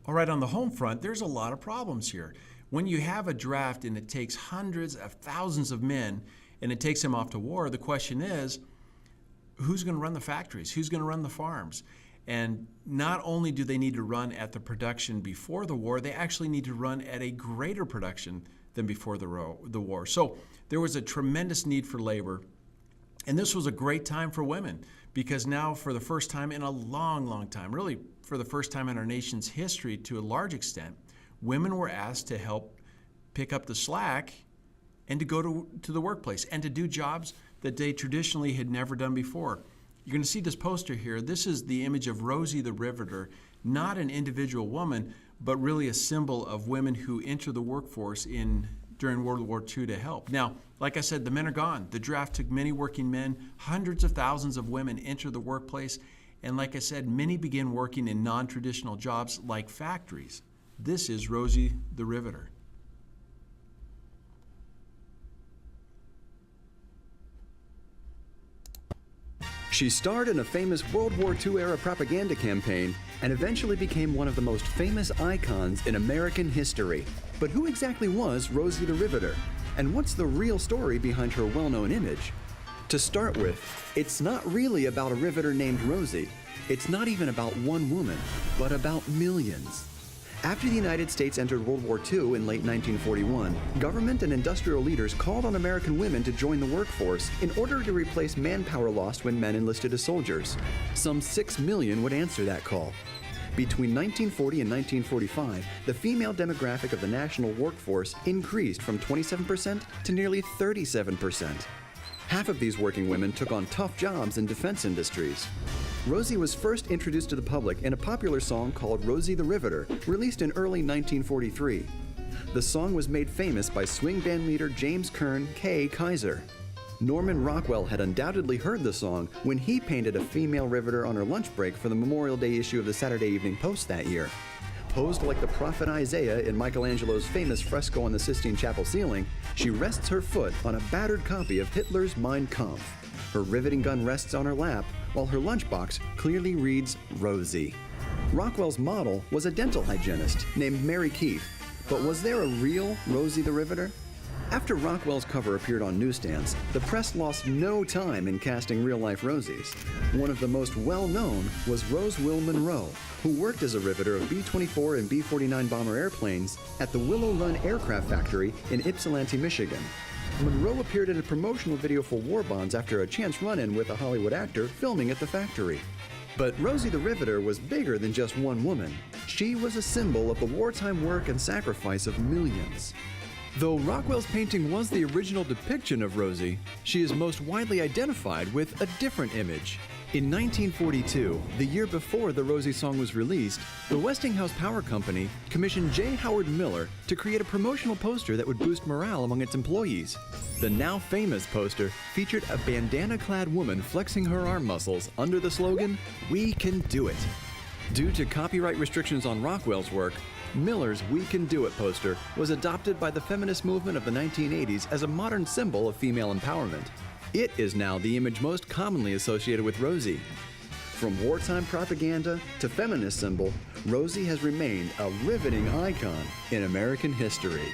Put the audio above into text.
All right, on the home front, there's a lot of problems here. When you have a draft and it takes hundreds of thousands of men and it takes them off to war, the question is, who's going to run the factories? Who's going to run the farms? And not only do they need to run at the production before the war, they actually need to run at a greater production than before the war. So there was a tremendous need for labor. And this was a great time for women because now for the first time in a long, long time, really for the first time in our nation's history to a large extent, women were asked to help pick up the slack and to go to the workplace and to do jobs that they traditionally had never done before. You're going to see this poster here. This is the image of Rosie the Riveter, not an individual woman, but really a symbol of women who enter the workforce during World War II to help. Now, like I said, the men are gone. The draft took many working men. Hundreds of thousands of women enter the workplace. And like I said, many begin working in non-traditional jobs like factories. This is Rosie the Riveter. She starred in a famous World War II-era propaganda campaign and eventually became one of the most famous icons in American history. But who exactly was Rosie the Riveter? And what's the real story behind her well-known image? To start with, it's not really about a riveter named Rosie. It's not even about one woman, but about millions. After the United States entered World War II in late 1941, government and industrial leaders called on American women to join the workforce in order to replace manpower lost when men enlisted as soldiers. Some 6 million would answer that call. Between 1940 and 1945, the female demographic of the national workforce increased from 27% to nearly 37%. Half of these working women took on tough jobs in defense industries. Rosie was first introduced to the public in a popular song called Rosie the Riveter, released in early 1943. The song was made famous by swing band leader James Kern K. Kaiser. Norman Rockwell had undoubtedly heard the song when he painted a female riveter on her lunch break for the Memorial Day issue of the Saturday Evening Post that year. Posed like the prophet Isaiah in Michelangelo's famous fresco on the Sistine Chapel ceiling, she rests her foot on a battered copy of Hitler's Mein Kampf. Her riveting gun rests on her lap, while her lunchbox clearly reads Rosie. Rockwell's model was a dental hygienist named Mary Keefe, but was there a real Rosie the Riveter? After Rockwell's cover appeared on newsstands, the press lost no time in casting real-life Rosies. One of the most well-known was Rose Will Monroe, who worked as a riveter of B-24 and B-49 bomber airplanes at the Willow Run Aircraft Factory in Ypsilanti, Michigan. Monroe appeared in a promotional video for war bonds after a chance run-in with a Hollywood actor filming at the factory. But Rosie the Riveter was bigger than just one woman. She was a symbol of the wartime work and sacrifice of millions. Though Rockwell's painting was the original depiction of Rosie, she is most widely identified with a different image. In 1942, the year before the Rosie song was released, the Westinghouse Power Company commissioned J. Howard Miller to create a promotional poster that would boost morale among its employees. The now famous poster featured a bandana-clad woman flexing her arm muscles under the slogan, "We can do it." Due to copyright restrictions on Rockwell's work, Miller's "We Can Do It" poster was adopted by the feminist movement of the 1980s as a modern symbol of female empowerment. It is now the image most commonly associated with Rosie. From wartime propaganda to feminist symbol, Rosie has remained a riveting icon in American history.